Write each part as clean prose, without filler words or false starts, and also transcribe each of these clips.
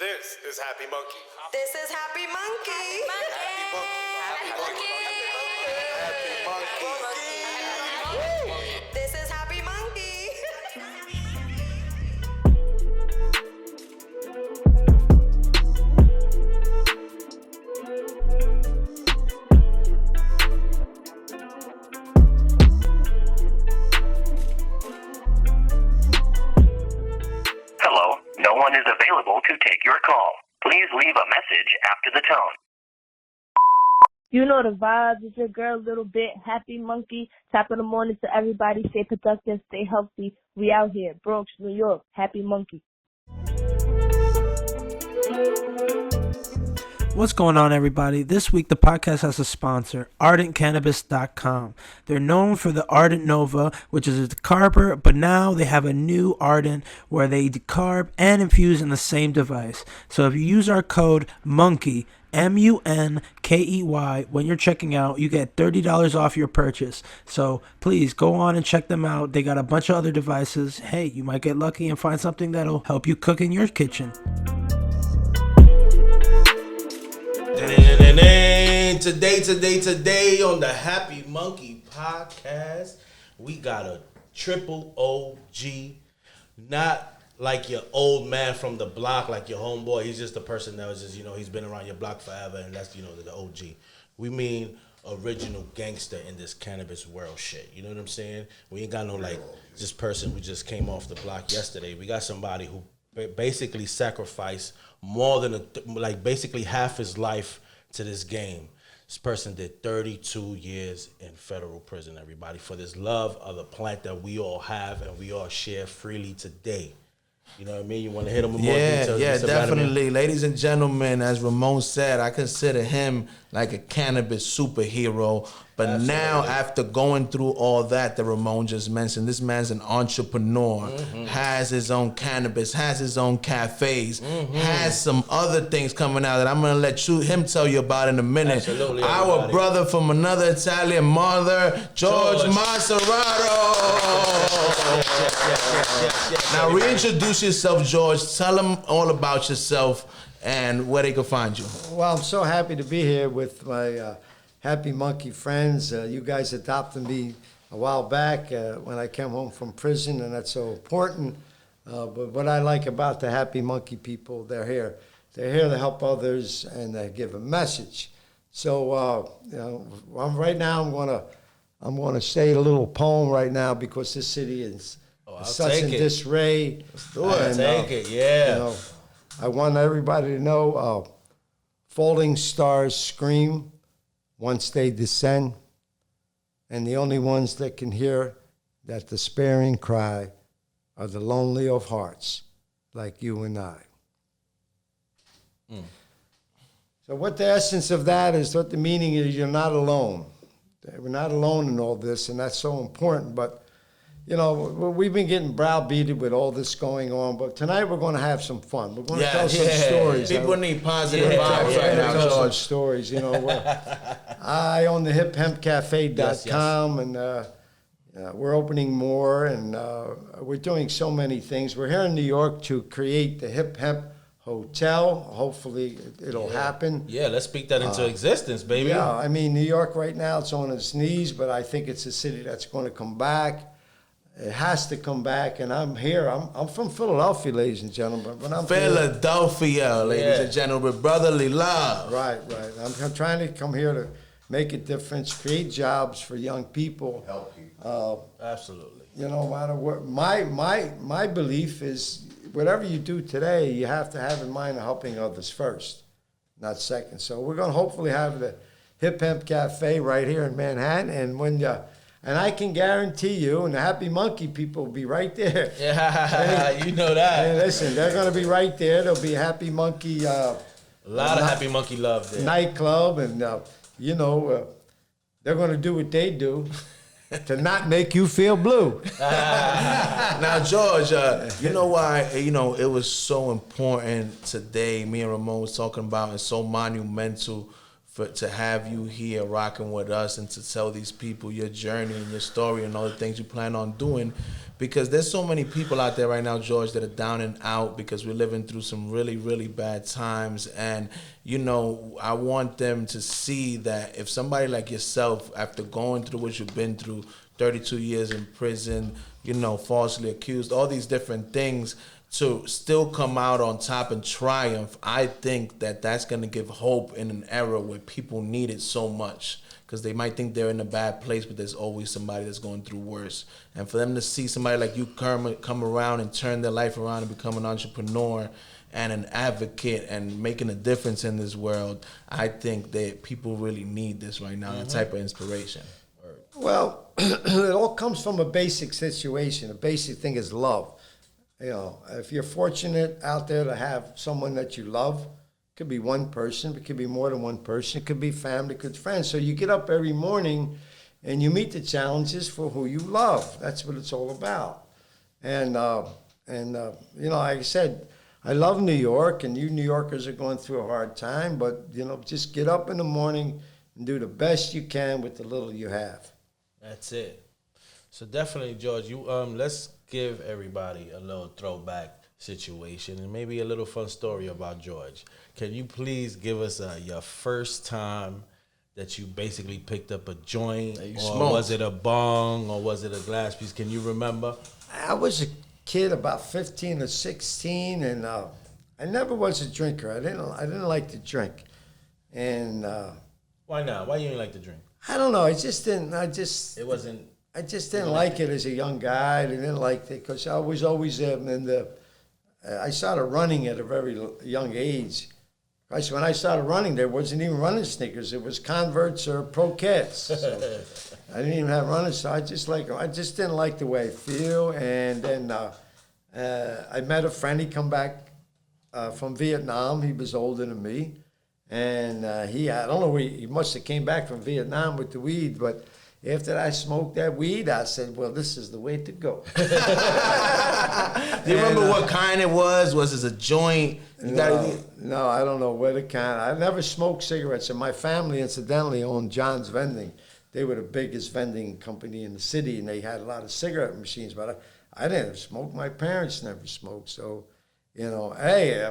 This is Happy Monkey. This is Happy Monkey. Happy Monkey. Happy Monkey. This is Happy Monkey. Hello, no one is available to take your call. Please leave a message after the tone. You know the vibes. It's your girl, Little Bit, Happy Monkey. Top of the morning to everybody. Stay productive, stay healthy. We out here, Bronx, New York. Happy Monkey. What's going on, everybody? This week, the podcast has a sponsor, ArdentCannabis.com. They're known for the Ardent Nova, which is a decarber, but now they have a new Ardent where they decarb and infuse in the same device. So if you use our code MONKEY, MUNKEY, when you're checking out, you get $30 off your purchase. So please go on and check them out. They got a bunch of other devices. Hey, you might get lucky and find something that'll help you cook in your kitchen. Today on the Happy Monkey Podcast, we got a triple OG, not like your old man from the block, like your homeboy. He's just a person that was just, he's been around your block forever, and that's, the OG. We mean original gangster in this cannabis world shit. You know what I'm saying? We ain't got no, this person who just came off the block yesterday. We got somebody who basically sacrificed more than, basically half his life to this game. This person did 32 years in federal prison, everybody, for this love of the plant that we all have and we all share freely today. You know what I mean? You want to hit him with more details? Yeah, definitely. Ladies and gentlemen, as Ramon said, I consider him like a cannabis superhero. But Absolutely. Now, after going through all that Ramon just mentioned, this man's an entrepreneur, has his own cannabis, has his own cafes, has some other things coming out that I'm going to let him tell you about in a minute. Absolutely, Our everybody. brother from another Italian mother, George Martorano. Now, reintroduce yourself, George. Tell them all about yourself and where they can find you. Well, I'm so happy to be here with my Happy Monkey friends. You guys adopted me a while back when I came home from prison, and that's so important. But what I like about the Happy Monkey people, they're here. They're here to help others and they give a message. So, right now I'm gonna say a little poem right now because this city is such in disarray. I'll take it, yeah. I want everybody to know, falling stars scream once they descend, and the only ones that can hear that despairing cry are the lonely of hearts, like you and I. So what the essence of that is, what the meaning is, you're not alone. We're not alone in all this, and that's so important. But, we've been getting browbeated with all this going on, but tonight we're going to have some fun. We're going to tell some stories. People need positive vibes right now, tell some George. stories. I own the HappyMunkeyCafe.com, and we're opening more, and we're doing so many things. We're here in New York to create the Hemp Hotel. Hopefully it'll happen. Yeah, let's speak that into existence, baby. Yeah, I mean, New York right now, it's on its knees, but I think it's a city that's going to come back. It has to come back, and I'm here. I'm from Philadelphia, ladies and gentlemen. But I'm Philadelphia, ladies and gentlemen, brotherly love. Right. I'm trying to come here to make a difference, create jobs for young people. Help people. Absolutely. No matter what, my belief is, whatever you do today, you have to have in mind helping others first, not second. So we're going to hopefully have the Hip Hemp Cafe right here in Manhattan, and I can guarantee you, and the Happy Monkey people will be right there. Yeah, you know that. Hey, listen, they're going to be right there. There'll be Happy Monkey. A lot of Happy Monkey love there. Nightclub, and they're going to do what they do to not make you feel blue. Now, George, you know why? It was so important today. Me and Ramon was talking about, and so monumental to have you here rocking with us and to tell these people your journey and your story and all the things you plan on doing. Because there's so many people out there right now, George, that are down and out because we're living through some really, really bad times. And, you know, I want them to see that if somebody like yourself, after going through what you've been through, 32 years in prison, you know, falsely accused, all these different things, to still come out on top and triumph, I think that that's going to give hope in an era where people need it so much. Because they might think they're in a bad place, but there's always somebody that's going through worse. And for them to see somebody like you come around and turn their life around and become an entrepreneur and an advocate and making a difference in this world, I think that people really need this right now, that type of inspiration. Well, it all comes from a basic situation. A basic thing is love. You know, if you're fortunate out there to have someone that you love, it could be one person, it could be more than one person, it could be family, it could be friends. So you get up every morning and you meet the challenges for who you love. That's what it's all about. And you know, like I said, I love New York, and you New Yorkers are going through a hard time, but, you know, just get up in the morning and do the best you can with the little you have. That's it. So definitely, George, you let's give everybody a little throwback situation and maybe a little fun story about George. Can you please give us your first time that you basically picked up a joint, or smoked? was it a bong, or was it a glass piece? Can you remember? I was a kid, about 15 or 16, and I never was a drinker. I didn't like to drink, and Why not? Why you didn't like to drink? I don't know. I just didn't like it as a young guy. I didn't like it because I was always I started running at a very young age. So when I started running, there wasn't even running sneakers. It was Converse or Pro Keds. So I didn't even have running. So I just didn't like the way I feel. And then I met a friend. He come back from Vietnam. He was older than me. And I don't know, he must have came back from Vietnam with the weed, but after I smoked that weed, I said, well, this is the way to go. Do you remember what kind it was? Was it a joint? No, I don't know what kind. I never smoked cigarettes, and my family, incidentally, owned John's Vending. They were the biggest vending company in the city, and they had a lot of cigarette machines, but I didn't smoke. My parents never smoked, so... You know, hey,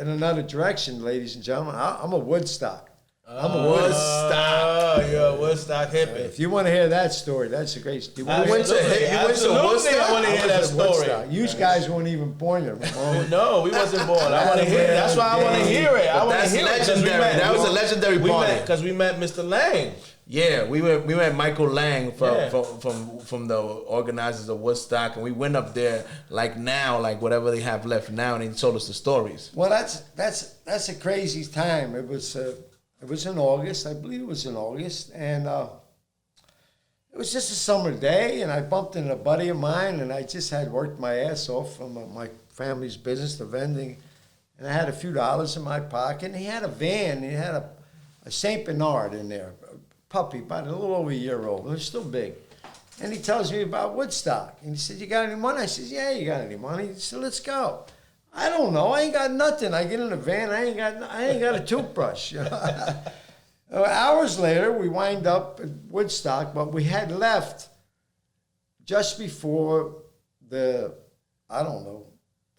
in another direction, ladies and gentlemen, I'm a Woodstock. I'm a Woodstock. Oh, you're a Woodstock hippie. If you want to hear that story, that's a great story. Absolutely, I want to hear that story. You guys weren't even born yet, Ramon. No, we wasn't born. I want to hear it. That's why I want to hear it. I want to hear it. Legendary. That was a legendary party. Because we met Mr. Lang. Yeah, we met Michael Lang from the organizers of Woodstock, and we went up there like whatever they have left now, and he told us the stories. Well, that's a crazy time. It was in August, I believe it was in August, and it was just a summer day, and I bumped into a buddy of mine, and I just had worked my ass off from my family's business, the vending, and I had a few dollars in my pocket, and he had a van, and he had a Saint Bernard in there. Puppy, about a little over a year old. It was still big. And he tells me about Woodstock. And he said, you got any money? I said, yeah, you got any money? He said, let's go. I don't know. I ain't got nothing. I get in the van. I ain't got a toothbrush. You know? Hours later, we wind up at Woodstock, but we had left just before the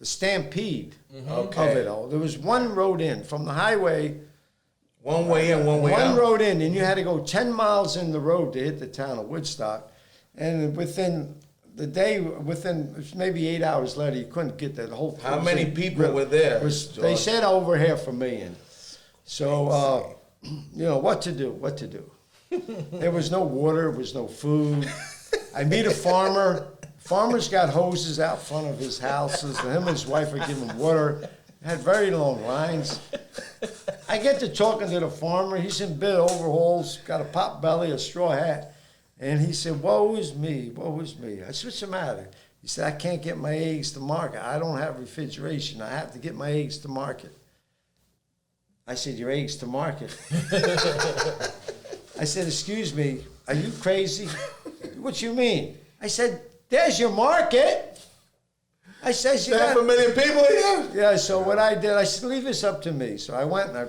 stampede of it all. There was one road in from the highway. One way in, one way out. One road in, and you had to go 10 miles in the road to hit the town of Woodstock. And within maybe 8 hours later, you couldn't get that whole. How many people were there? They said over 500,000. So, you know, what to do? There was no water, there was no food. I meet a farmer. Farmer's got hoses out front of his houses, and him and his wife are giving water. Had very long lines. I get to talking to the farmer. He's in bed overalls, got a pot belly, a straw hat. And he said, woe is me, woe is me. I said, what's the matter? He said, I can't get my eggs to market. I don't have refrigeration. I have to get my eggs to market. I said, your eggs to market? I said, excuse me, are you crazy? What you mean? I said, there's your market. I said, you got 500,000 people here? Yeah, so what I did, I said, leave this up to me. So I went and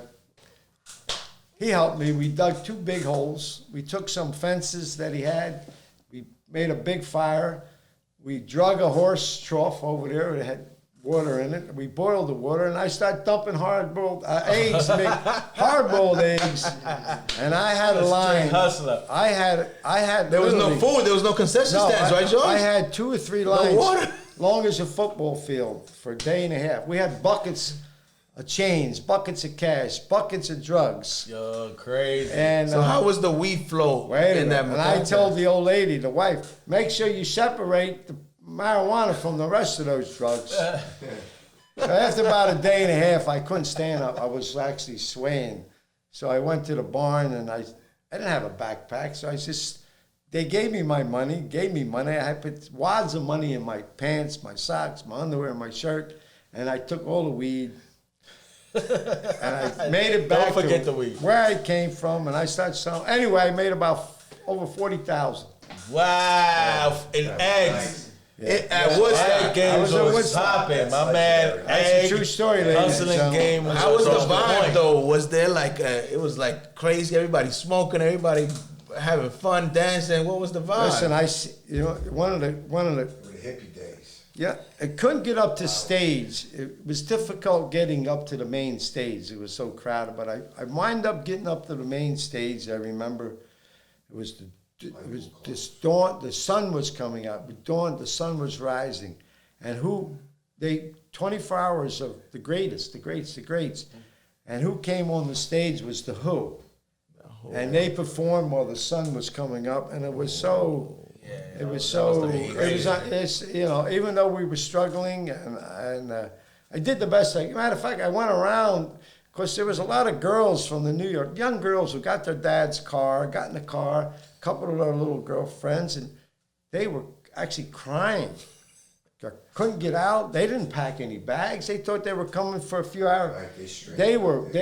he helped me. We dug 2 big holes. We took some fences that he had. We made a big fire. We drug a horse trough over there. It had water in it. We boiled the water, and I started dumping hard-boiled eggs, hard-boiled eggs. And I had a line. Hustler. I had. There was no food. There was no concession stands, right, George? I had 2 or 3 lines, water. long as a football field, for a day and a half. We had buckets of chains, buckets of cash, buckets of drugs. Yo, crazy. And So how was the weed flow wait a in that? minute. And I told the old lady, the wife, make sure you separate the marijuana from the rest of those drugs. So after about a day and a half, I couldn't stand up. I was actually swaying. So I went to the barn, and I didn't have a backpack, so they gave me my money, I put wads of money in my pants, my socks, my underwear, my shirt, and I took all the weed. And I made it back Don't forget to the weed. where I came from, and I started selling. Anyway, I made about over 40,000. Wow. And eggs. At Woodstock. Egg games was at was Woodstock. popping. My man, That's a egg true story, ladies and hustling gentlemen. game was How was the across vibe point. though? Was there like it was like crazy? Everybody smoking, everybody having fun, dancing. What was the vibe? Listen, one of the The hippie days. yeah, it couldn't get up to stage. It was difficult getting up to the main stage. It was so crowded, but I wind up getting up to the main stage. I remember it was this dawn. The sun was coming out. With dawn, the sun was rising, and 24 hours of the greats, and who came on the stage was the Who. And they performed while the sun was coming up, and it was so. Even though we were struggling, and I did the best I. Matter of fact, I went around because there was a lot of girls from the New York, young girls who got their dad's car, got in the car, a couple of their little girlfriends, and they were actually crying. Couldn't get out. They didn't pack any bags. They thought they were coming for a few hours. Like They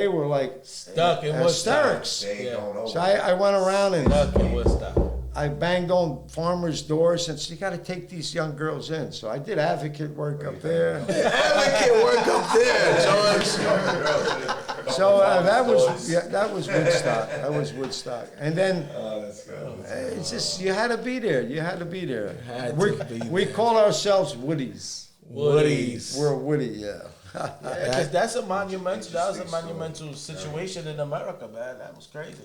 were like Stuck in Woodstock. hysterics. They ain't going over. So I went around and Stuck in Woodstock. I banged on farmers' doors and said, you got to take these young girls in. So I did advocate work up there. Advocate work up there, George. So that was Woodstock. That was Woodstock. And then it's just, you had to be there. You had to be there. We call ourselves Woodies. Woodies. We're a Woody, yeah. Because that was a monumental situation in America, man. That was crazy.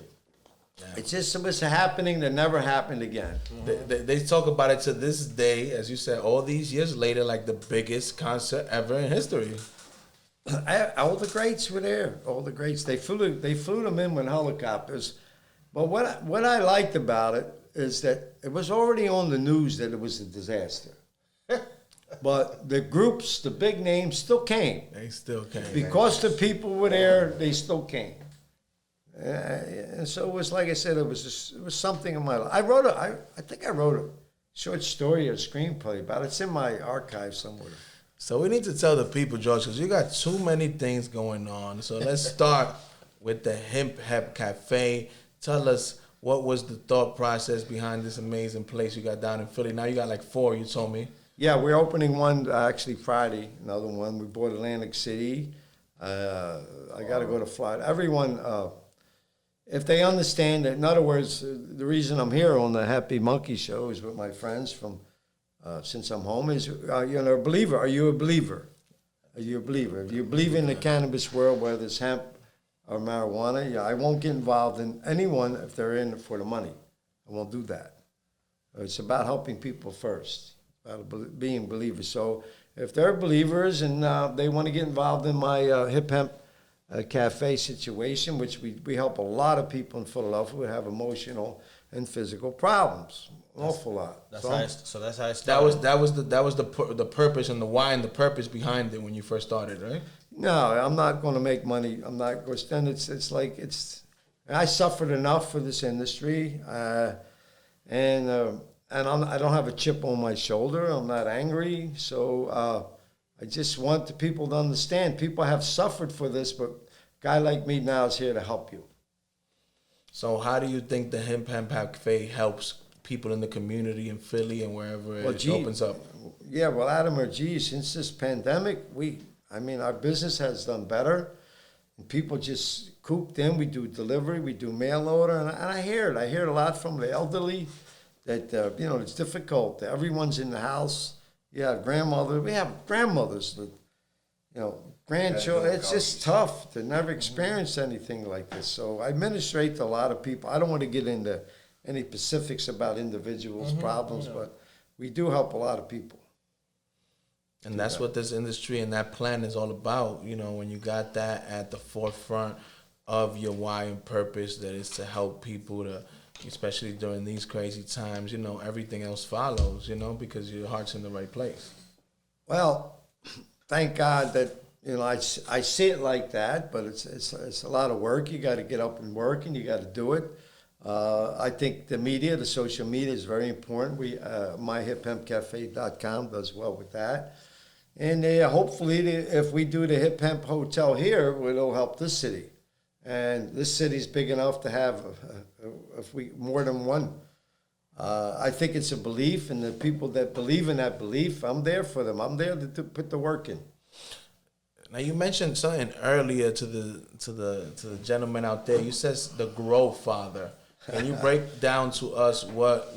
It's just, it was happening that never happened again. They talk about it to this day, as you said, all these years later, like the biggest concert ever in history. All the greats were there. All the greats. They flew them in with helicopters. But what I liked about it is that it was already on the news that it was a disaster. But the groups, the big names, still came. They still came. Because the people were there, they still came. And so it was, like I said, it was something in my life. I think I wrote a short story or screenplay about it. It's in my archive somewhere. So we need to tell the people, George, because you got too many things going on. So let's start with the Hemp Cafe. Tell us, what was the thought process behind this amazing place you got down in Philly? Now you got like 4, you told me. Yeah, we're opening one actually Friday. Another one. We bought Atlantic City. I got to go to Florida. Everyone, if they understand that, in other words, the reason I'm here on the Happy Monkey Show is with my friends from since I'm home is you're a believer. Are you a believer? Are you a believer? If you believe in the cannabis world, whether it's hemp or marijuana, I won't get involved in anyone if they're in it for the money. I won't do that. It's about helping people first. About being believers. So if they're believers and they want to get involved in my hemp cafe situation, which we help a lot of people in Philadelphia who have emotional and physical problems, an awful lot. That's how it started. That was the purpose and the why and the purpose behind it when you first started, right? No, I'm not going to make money. I'm not going to stand. I suffered enough for this industry, and I don't have a chip on my shoulder. I'm not angry. So I just want the people to understand. People have suffered for this, but a guy like me now is here to help you. So how do you think the Hemp Cafe helps people in the community in Philly and wherever it opens up? Yeah, well, Adam or G, since this pandemic, our business has done better. and people just cooped in. We do delivery, we do mail order, and I hear it. I hear it a lot from the elderly that, it's difficult. Everyone's in the house. You have grandmothers. We have grandmothers that, grandchildren. It's just tough to never experience anything like this. So I administrate to a lot of people. I don't want to get into any specifics about individuals' problems, but we do help a lot of people. And that's what this industry and that plan is all about. When you got that at the forefront of your why and purpose, that is to help people to, especially during these crazy times, everything else follows, because your heart's in the right place. Well, thank God that, I see it like that, but it's a lot of work. You got to get up and work, and you got to do it. I think the media, the social media is very important. MyHipHempCafe.com does well with that. And hopefully, if we do the Hip Hemp Hotel here, it'll help this city. And this city's big enough to have more than one. I think it's a belief, and the people that believe in that belief, I'm there for them. I'm there to put the work in. Now you mentioned something earlier to the gentleman out there. You said the Grow Father. Can you break down to us what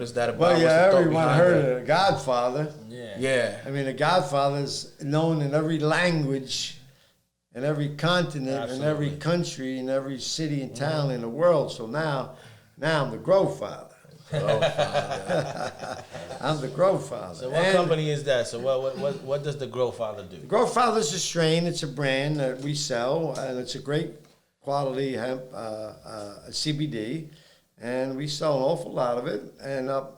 is that about? Well, yeah, everyone heard of the Godfather. Yeah. I mean, the Godfather is known in every language, in every continent, in every country, in every city and town in the world. So now I'm the Grow Father. I'm the Grow Father. So what company is that? So what does the Grow Father do? The Grow Father is a strain. It's a brand that we sell, and it's a great quality hemp CBD, and we sell an awful lot of it. And the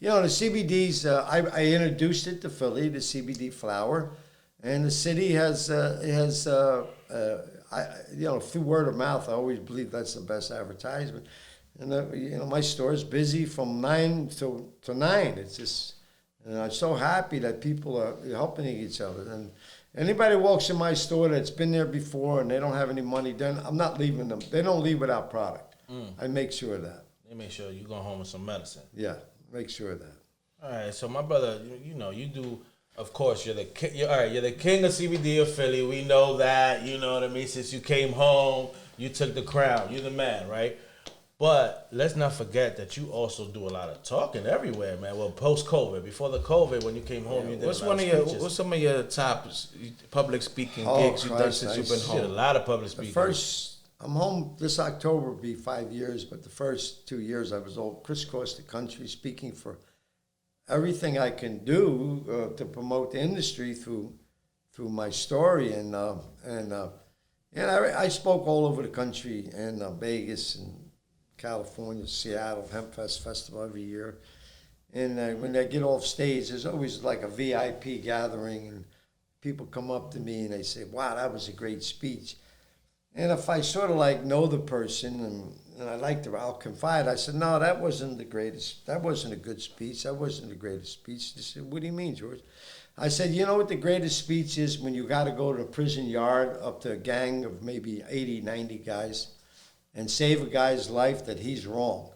CBDs, I introduced it to Philly, the CBD flower, and the city has through word of mouth, I always believe that's the best advertisement. And my store is busy from 9 to 9. It's just, and I'm so happy that people are helping each other. And anybody walks in my store that's been there before and they don't have any money, then I'm not leaving them. They don't leave without product. I make sure of that. They make sure you go home with some medicine. Yeah, make sure of that. All right, so my brother, you do. Of course, you're the king. You're the king of CBD of Philly. We know that. You know what I mean. Since you came home, you took the crown. You're the man, right? But let's not forget that you also do a lot of talking everywhere, man. Well, post-COVID, before the COVID, when you came home, you did What's a lot of speeches. What's some of your top public speaking gigs you've done since you've been You home? did a lot of public speaking. I'm home this October will be 5 years, but the first 2 years I was all crisscross the country speaking for everything I can do to promote the industry through my story, and I spoke all over the country, and Vegas and California, Seattle, Hemp Festival every year. And when they get off stage, there's always like a VIP gathering, and people come up to me and they say, wow, that was a great speech. And if I sort of like know the person and I like to, I'll confide. I said, no, that wasn't the greatest. That wasn't a good speech. That wasn't the greatest speech. They said, what do you mean, George? I said, you know what the greatest speech is? When you got to go to a prison yard up to a gang of maybe 80, 90 guys and save a guy's life that he's wrong.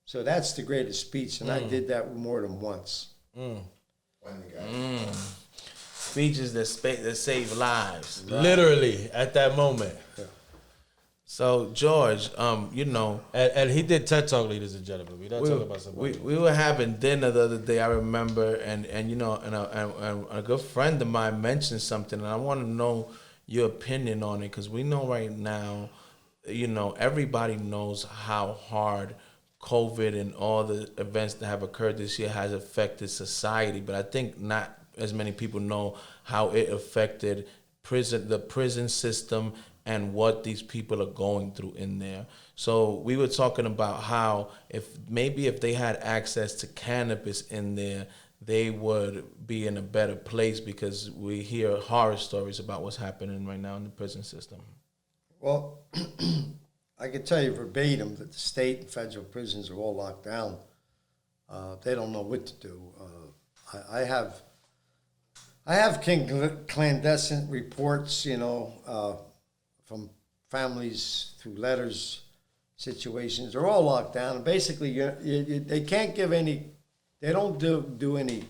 So that's the greatest speech, and I did that more than once. Speeches that save lives. Right. Literally, at that moment. Yeah. So, George, and he did TED Talk, ladies and gentlemen. We're not talking about somebody. We were having dinner the other day, I remember, and a good friend of mine mentioned something, and I want to know your opinion on it, because we know right now, everybody knows how hard COVID and all the events that have occurred this year has affected society, but I think not as many people know how it affected the prison system and what these people are going through in there. So we were talking about how if they had access to cannabis in there, they would be in a better place, because we hear horror stories about what's happening right now in the prison system. Well, I can tell you verbatim that the state and federal prisons are all locked down. They don't know what to do. I have clandestine reports, from families through letters, situations. They're all locked down. And basically, they can't give any. They don't do any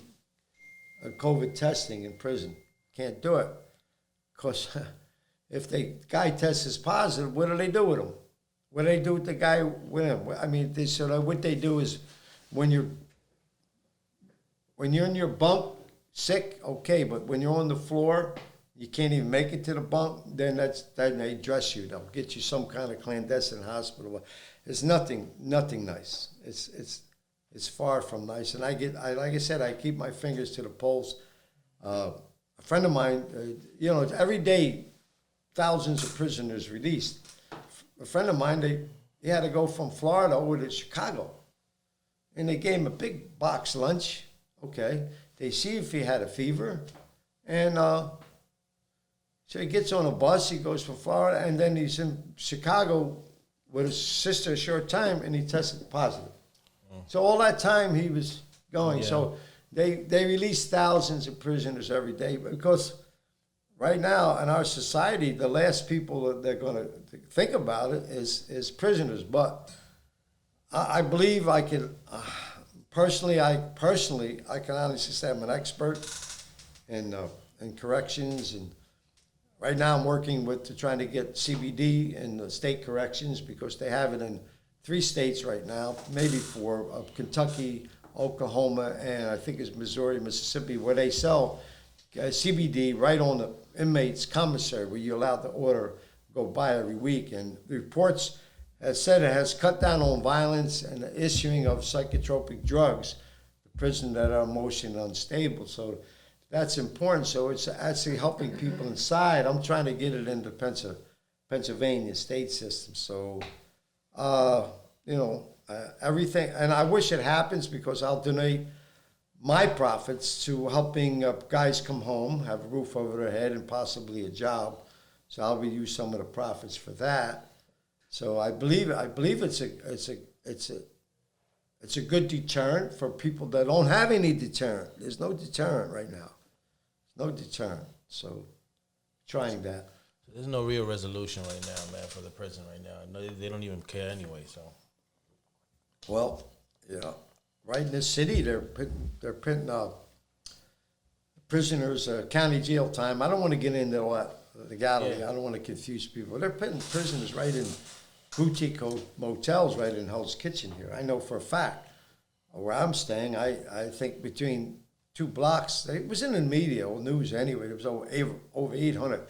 COVID testing in prison. Can't do it. Because if the guy tests positive, what do they do with him? What do they do with the guy with him? I mean, what they do is when you're in your bunk, sick, okay, but when you're on the floor, you can't even make it to the bunk, then they dress you. They'll get you some kind of clandestine hospital. It's nothing nice. It's far from nice. And like I said, I keep my fingers to the pulse. A friend of mine, every day, thousands of prisoners released. A friend of mine, he had to go from Florida over to Chicago. And they gave him a big box lunch. Okay. They see if he had a fever. And so he gets on a bus. He goes from Florida. And then he's in Chicago with his sister a short time. And he tested positive. So all that time he was going. Yeah. So they release thousands of prisoners every day. Because right now in our society, the last people that they're going to think about it is prisoners. But I believe I can, personally, I can honestly say I'm an expert in corrections. And right now I'm working trying to get CBD in the state corrections because they have it in 3 states right now, maybe 4, Kentucky, Oklahoma, and I think it's Missouri, Mississippi, where they sell CBD right on the inmate's commissary where you're allowed to go buy every week. And the reports has said it has cut down on violence and the issuing of psychotropic drugs to prisoners that are emotionally unstable. So that's important. So it's actually helping people inside. I'm trying to get it into Pennsylvania state system. So, everything, and I wish it happens because I'll donate my profits to helping guys come home, have a roof over their head, and possibly a job. So I'll use some of the profits for that. So I believe it's a good deterrent for people that don't have any deterrent. There's no deterrent right now. No deterrent. So trying that. So there's no real resolution right now, man, for the prison right now. No, they don't even care anyway. So. Well, right in this city, they're putting prisoners county jail time. I don't want to get into that legality. Yeah. I don't want to confuse people. They're putting prisoners right in boutique motels right in Hell's Kitchen here. I know for a fact where I'm staying. I think between 2 blocks, it was in the media or news anyway. There was over 800.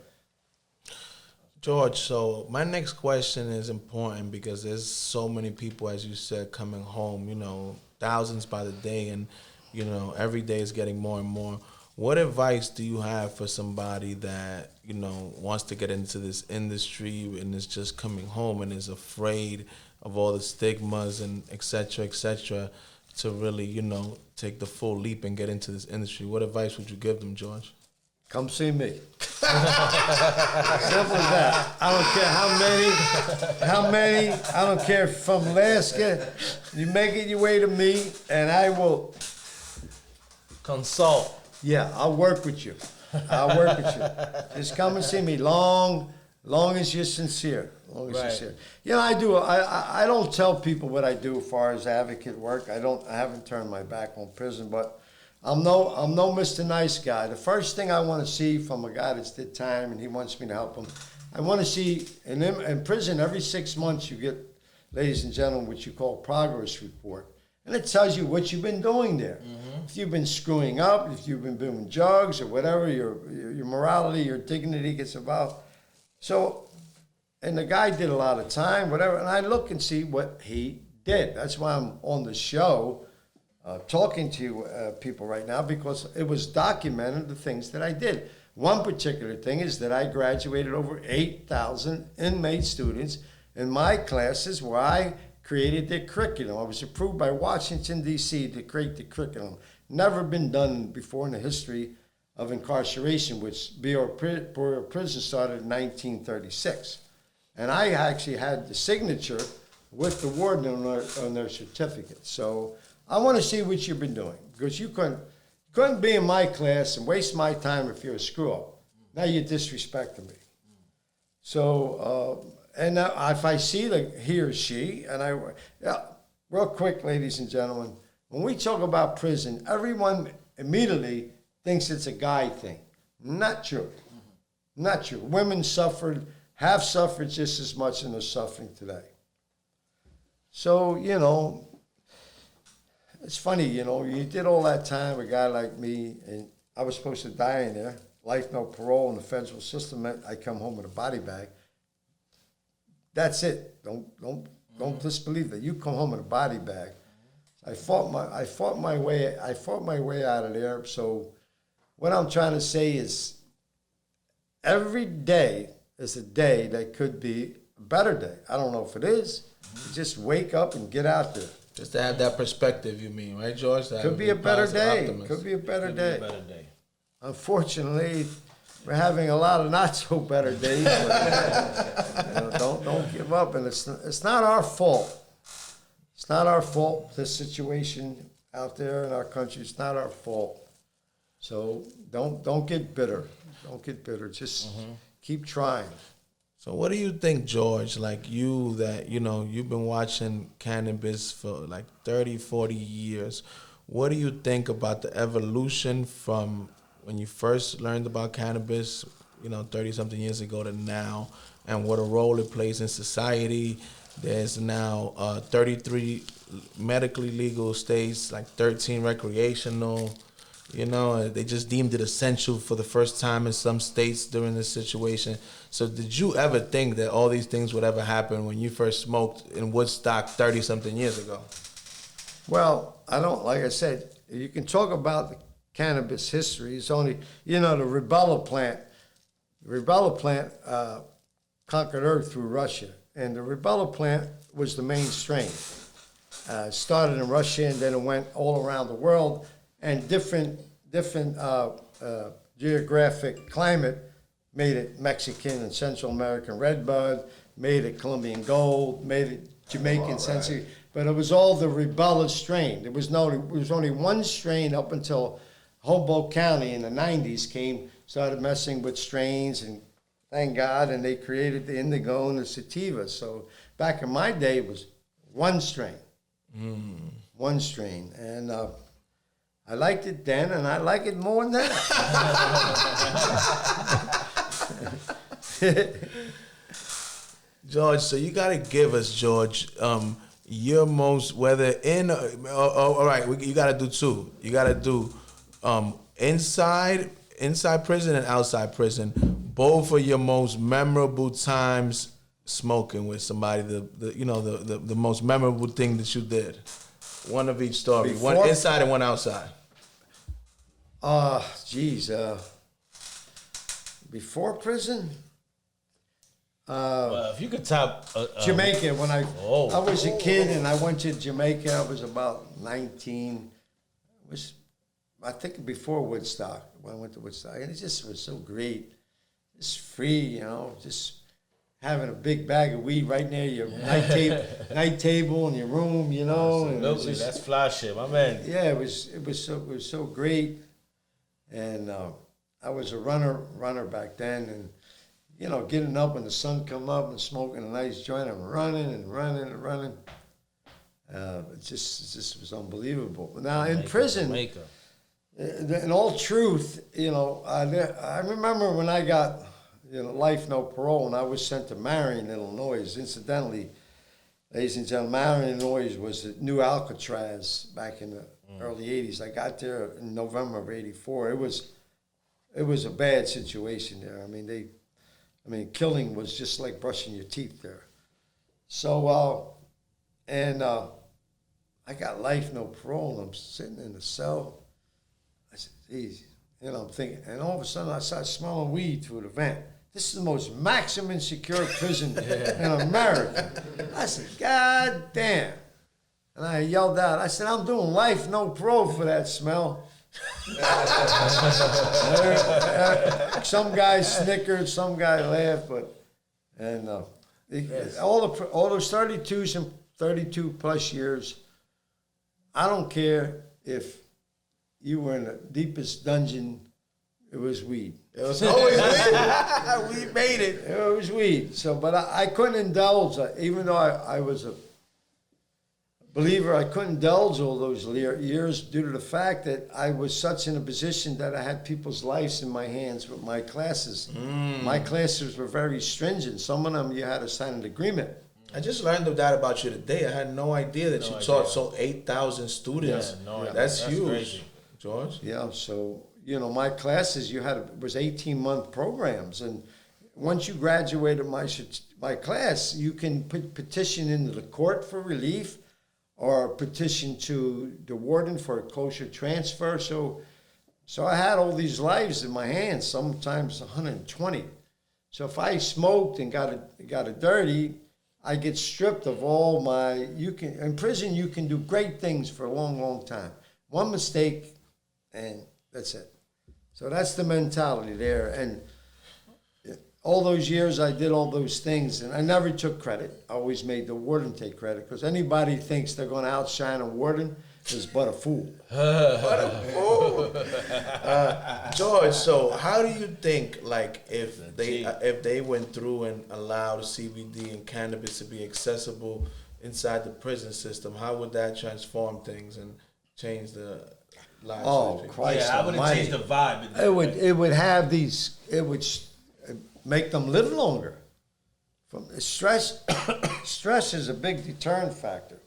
George, so my next question is important because there's so many people, as you said, coming home, thousands by the day, and, every day is getting more and more. What advice do you have for somebody that, wants to get into this industry and is just coming home and is afraid of all the stigmas and et cetera, to really, take the full leap and get into this industry? What advice would you give them, George? Come see me. Simple as that. I don't care how many. I don't care if from Alaska. You make it your way to me, and I will consult. Yeah, I'll work with you. Just come and see me. Long as you're sincere. I do. I don't tell people what I do as far as advocate work. I haven't turned my back on prison, but I'm no Mr. Nice Guy. The first thing I want to see from a guy that's did time and he wants me to help him, I want to see in prison every 6 months you get, ladies and gentlemen, what you call progress report. And it tells you what you've been doing there. Mm-hmm. If you've been screwing up, if you've been doing drugs or whatever, your morality, your dignity gets involved. So, and the guy did a lot of time, whatever, and I look and see what he did. That's why I'm on the show talking to people right now, because it was documented the things that I did. One particular thing is that I graduated over 8,000 inmate students in my classes where I created their curriculum. I was approved by Washington, D.C. to create the curriculum. Never been done before in the history of incarceration, which Bureau of Prison started in 1936. And I actually had the signature with the warden on their certificate. So I want to see what you've been doing, because you couldn't be in my class and waste my time if you're a screw-up. Now you're disrespecting me. So, and if I see he or she, real quick, ladies and gentlemen, when we talk about prison, everyone immediately thinks it's a guy thing. Not true. Not true. Women have suffered just as much and are suffering today. So, it's funny, you did all that time, a guy like me, and I was supposed to die in there. Life, no parole in the federal system meant I come home with a body bag. That's it. Don't disbelieve that. You come home with a body bag. I fought my way out of there. So what I'm trying to say is every day is a day that could be a better day. I don't know if it is. You just wake up and get out there. Just to have that perspective, you mean, right, George? Could be a better day. Could be a better day. Unfortunately, we're having a lot of not so better days. But, don't give up, and it's not our fault. It's not our fault. This situation out there in our country, it's not our fault. So don't get bitter. Don't get bitter. Just keep trying. So what do you think, George, like you that, you've been watching cannabis for like 30, 40 years. What do you think about the evolution from when you first learned about cannabis, 30-something years ago to now, and what a role it plays in society? There's now 33 medically legal states, like 13 recreational. They just deemed it essential for the first time in some states during this situation. So did you ever think that all these things would ever happen when you first smoked in Woodstock 30-something years ago? Well, I don't, like I said, you can talk about the cannabis history. It's only, the rubella plant. The rubella plant conquered Earth through Russia. And the rubella plant was the main strain. It started in Russia and then it went all around the world. And different geographic climate made it Mexican and Central American redbud, made it Colombian gold, made it Jamaican sensitive. But it was all the rubella strain. There was only one strain up until Humboldt County in the 90s started messing with strains, and thank God, and they created the indigo and the sativa. So back in my day, it was one strain. One strain. And I liked it then, and I like it more now. George, so you got to give us, George, your most, whether in, all right, you got to do two. You got to do inside prison and outside prison. Both of your most memorable times smoking with somebody, the most memorable thing that you did. One of each story. One inside and one outside. Before prison? Well, if you could top Jamaica. When I was a kid and I went to Jamaica, I was about 19. I think before Woodstock, when I went to Woodstock. And it just was so great. It's free, just having a big bag of weed right near your night table in your room, Absolutely, that's fly shit, my man. Yeah, it was so great. And I was a runner back then, and getting up when the sun come up and smoking a nice joint and running. It just was unbelievable. Now in prison, in all truth, I remember when I got life no parole, and I was sent to Marion, Illinois. Incidentally, ladies and gentlemen, Marion, Illinois was the new Alcatraz back in the early 80s. I got there in November of '84. It was a bad situation there. I mean, killing was just like brushing your teeth there. So, I got life no parole, and I'm sitting in the cell. I said, geez, I'm thinking, and all of a sudden I started smelling weed through the vent. This is the most maximum secure prison in America. I said, God damn. And I yelled out, I said, I'm doing life no parole for that smell. Some guy snickered, some guy laughed, all those 32s and 32 plus years, I don't care if you were in the deepest dungeon, it was weed. It was always weed. We made it. It was weed. So, but I couldn't indulge, even though I was a believer, I couldn't indulge all those years due to the fact that I was such in a position that I had people's lives in my hands with my classes. My classes were very stringent. Some of them you had to sign an agreement. I just learned that about you today. I had no idea that you taught 8,000 students. Yeah, that's huge, crazy. George. Yeah, so my classes was 18-month programs, and once you graduated my class, you can petition into the court for relief, or petition to the warden for a kosher transfer. So I had all these lives in my hands, sometimes 120. So if I smoked and got it dirty, I get stripped of all my. In prison you can do great things for a long, long time. One mistake, and that's it. So that's the mentality there. And all those years I did all those things, and I never took credit. I always made the warden take credit, because anybody thinks they're going to outshine a warden is but a fool. George, so how do you think, like, if they went through and allowed CBD and cannabis to be accessible inside the prison system, how would that transform things and change the lives? Oh, Christ! Yeah, I would have changed the vibe. It would have these. It would make them live longer. From stress, stress is a big deterrent factor,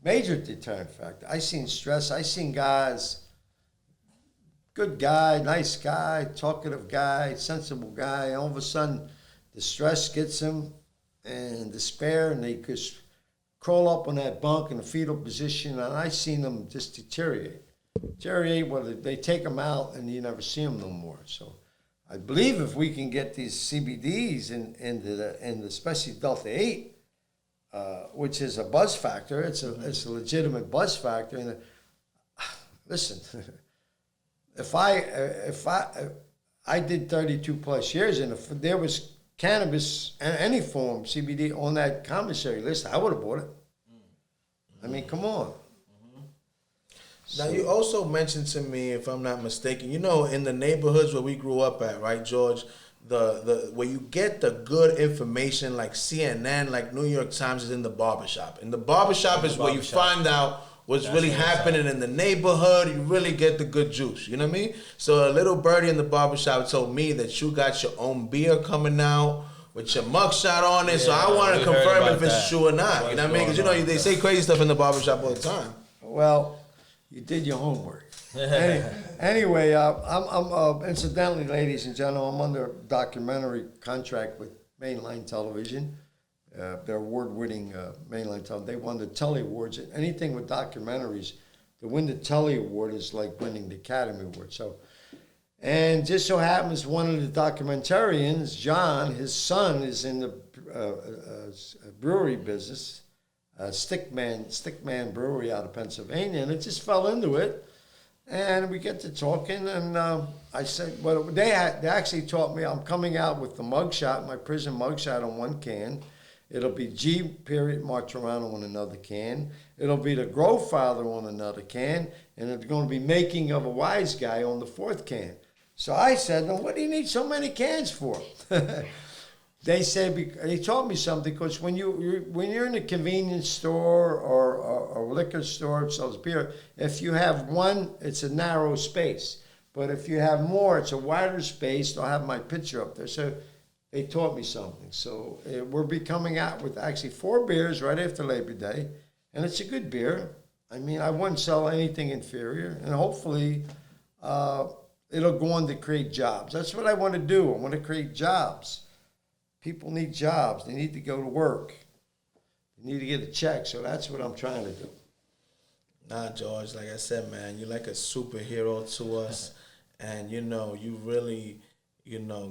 major deterrent factor. I seen stress. I seen guys, good guy, nice guy, talkative guy, sensible guy. All of a sudden, the stress gets him, and despair, and they just crawl up on that bunk in a fetal position. And I seen them just deteriorate. Whether they take them out and you never see them no more. So I believe if we can get these CBDs and especially Delta 8, which is a buzz factor, it's a legitimate buzz factor. And listen, if I did 32 plus years, and if there was cannabis in any form, CBD on that commissary list, I would have bought it. I mean, come on. Now, you also mentioned to me, if I'm not mistaken, in the neighborhoods where we grew up at, right, George, the where you get the good information, like CNN, like New York Times, is in the barbershop. And the barbershop is where you find out what's really happening in the neighborhood. You really get the good juice, you know what I mean? So a little birdie in the barbershop told me that you got your own beer coming out with your mugshot on it. Yeah, so I want to confirm if it's true or not. You know what I mean? Because, they say crazy stuff in the barbershop all the time. Well, you did your homework. Anyway, I'm incidentally, ladies and gentlemen, I'm under a documentary contract with mainline television. They're award-winning mainline television. They won the Telly Awards. Anything with documentaries, to win the Telly Award is like winning the Academy Award. So, and just so happens one of the documentarians, John, his son, is in the brewery business. Stickman Brewery out of Pennsylvania, and it just fell into it. And we get to talking, and I said, well, they actually taught me, I'm coming out with the mugshot, my prison mugshot on one can. It'll be G. Martorano on another can. It'll be the Growfather on another can, and it's going to be Making of a Wise Guy on the fourth can. So I said, well, what do you need so many cans for? They said, they taught me something, because when you're in a convenience store or a liquor store that sells beer, if you have one, it's a narrow space. But if you have more, it's a wider space. I'll have my picture up there. So they taught me something. So we'll be coming out with actually 4 beers right after Labor Day, and it's a good beer. I mean, I wouldn't sell anything inferior, and hopefully it'll go on to create jobs. That's what I want to do. I want to create jobs. People need jobs. They need to go to work. They need to get a check. So that's what I'm trying to do. Nah, George, like I said, man, you're like a superhero to us. And, you really,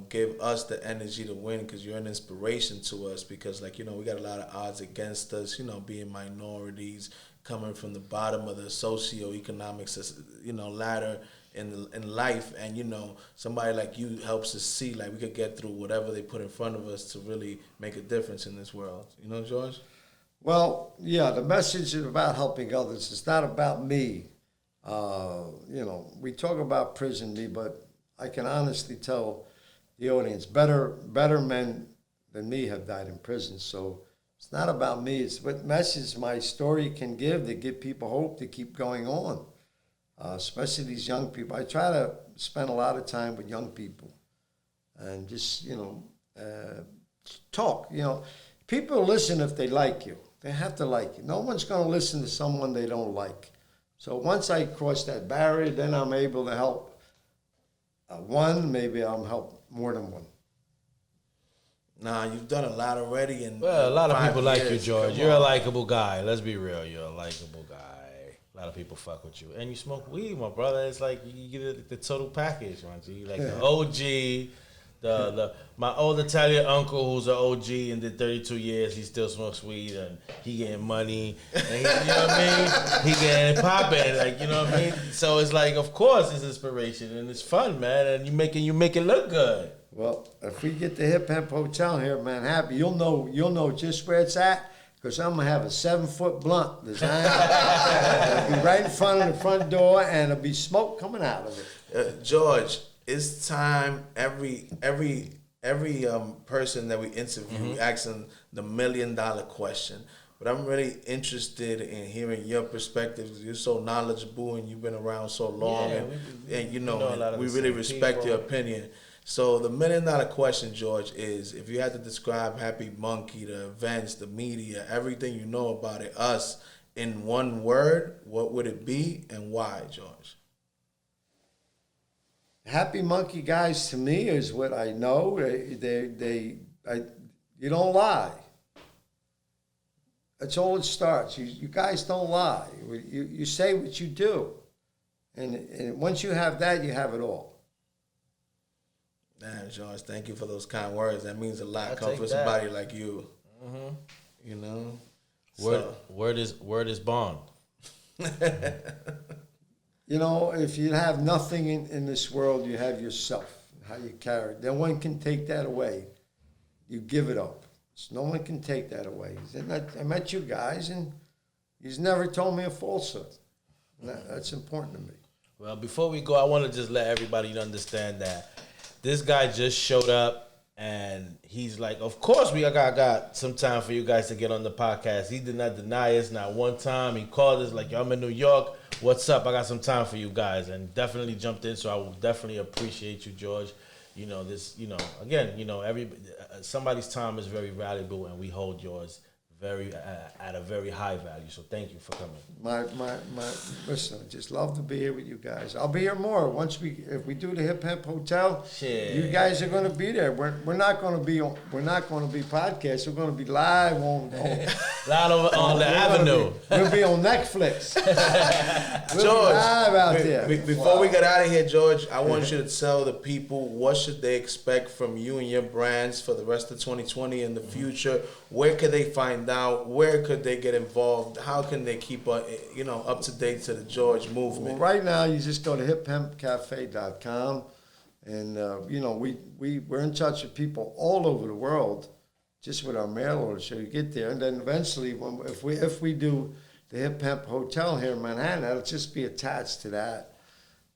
give us the energy to win, because you're an inspiration to us. Because, we got a lot of odds against us, being minorities, coming from the bottom of the socioeconomic, ladder in life, and somebody like you helps us see like we could get through whatever they put in front of us to really make a difference in this world. George? Well, yeah, the message is about helping others. It's not about me. We talk about prison, but I can honestly tell the audience better men than me have died in prison. So It's not about me. It's what message my story can give to give people hope to keep going on, especially these young people. I try to spend a lot of time with young people and just, talk. People listen if they like you. They have to like you. No one's going to listen to someone they don't like. So once I cross that barrier, then I'm able to help one. Maybe I'll help more than one. Nah, you've done a lot already. Well, a lot of people like you, years. George. Come You're a on. likable guy. Let's be real. You're a likable guy. A lot of people fuck with you. And you smoke weed, my brother. It's like you get the total package, man. G. Like the OG, my old Italian uncle who's an OG and did 32 years, he still smokes weed and he getting money. And you know what I mean? He getting popping, like, you know what I mean? So it's like, of course, it's inspiration and it's fun, man. And you make it look good. Well, if we get the Hemp Hotel here in Manhattan, you'll know just where it's at, because I'm gonna have a 7-foot blunt designed. It'll be right in front of the front door, and there'll be smoke coming out of it. George, it's time. Every person that we interview, we ask them the $1 million question. But I'm really interested in hearing your perspective. You're so knowledgeable and you've been around so long, and we know a lot of we the really same respect people. your opinion. So the $1 million question, George, is if you had to describe Happy Monkey, the events, the media, everything you know about it, us, in one word, what would it be and why, George? Happy Monkey guys, to me, is what I know. You don't lie. That's all it starts. You guys don't lie. You say what you do, and once you have that, you have it all. Damn, George, thank you for those kind words. That means a lot. I'll Come take for that. somebody like you. You know? Word is bond. If you have nothing in this world, you have yourself, how you carry it. No one can take that away. You give it up. So no one can take that away. I met you guys, and you've never told me a falsehood. That's important to me. Well, before we go, I want to just let everybody understand that this guy just showed up, and he's like, of course I got some time for you guys to get on the podcast. He did not deny us, not one time. He called us like, yo, I'm in New York. What's up? I got some time for you guys, and definitely jumped in. So I will definitely appreciate you, George. Somebody's time is very valuable, and we hold yours at a very high value. So thank you for coming. Listen, I just love to be here with you guys. I'll be here more if we do the Hemp Hotel. Shit. You guys are going to be there. We're not going to be podcasts. We're going to be live on on the avenue. We'll be on Netflix. We'll George, be live out there. Before we get out of here, George, I want you to tell the people what should they expect from you and your brands for the rest of 2020 and the future. Where could they find out? Where could they get involved? How can they keep up to date to the George movement? Well, right now, you just go to hiphempcafe.com, and we're in touch with people all over the world, just with our mail order. So you get there, and then eventually, if we do the Hemp Hotel here in Manhattan, that'll just be attached to that.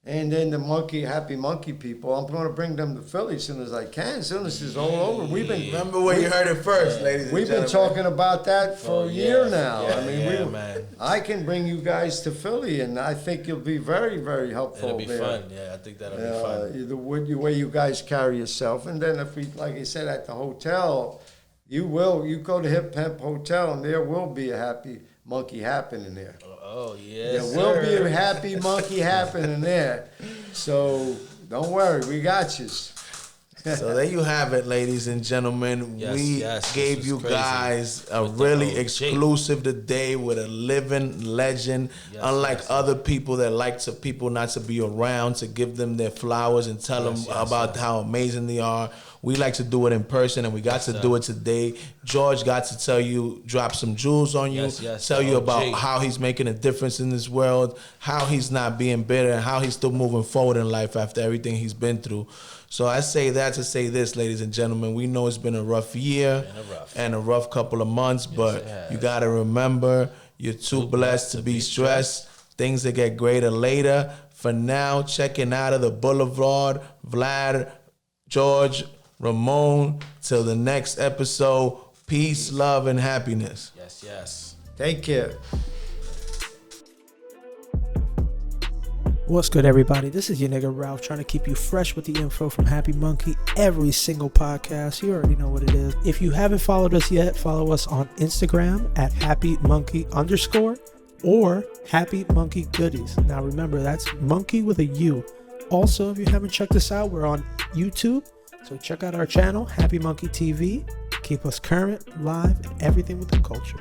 And then the Happy Monkey people, I'm going to bring them to Philly as soon as I can. As soon as it's all over, Remember where you heard it first, ladies and We've gentlemen. been talking about that for a year now. Man. I can bring you guys to Philly, and I think you'll be very, very helpful. It'll be there. fun. Yeah, I think that'll be fun. The way you guys carry yourself, and then if we, like I said, at the hotel, you go to Hemp Hotel, and there will be a Happy Monkey happening there. Oh, yes, There will be a Happy Monkey happening there. So don't worry, we got you. So there you have it, ladies and gentlemen. We gave this you was crazy. guys a With the really OG. exclusive today with a living legend. Unlike other people that like people not to be around, to give them their flowers and tell them about how amazing they are. We like to do it in person, and we got to do it today. George got to drop some jewels on you, tell you about how he's making a difference in this world, how he's not being bitter, and how he's still moving forward in life after everything he's been through. So I say that to say this, ladies and gentlemen. We know it's been a rough year and a rough couple of months, but you got to remember, you're too blessed to be stressed. Things that get greater later. For now, checking out of the Boulevard, Vlad, George, Ramon. Till the next episode. Peace, love, and happiness. Yes, yes. Take care. What's good, everybody? This is your nigga Ralph, trying to keep you fresh with the info from Happy Monkey every single podcast. You already know what it is. If you haven't followed us yet, follow us on Instagram at HappyMunkey_ or Happy Monkey Goodies. Now remember, that's monkey with a U. Also, if you haven't checked us out, we're on YouTube. So check out our channel, Happy Monkey TV. Keep us current, live, and everything with the culture.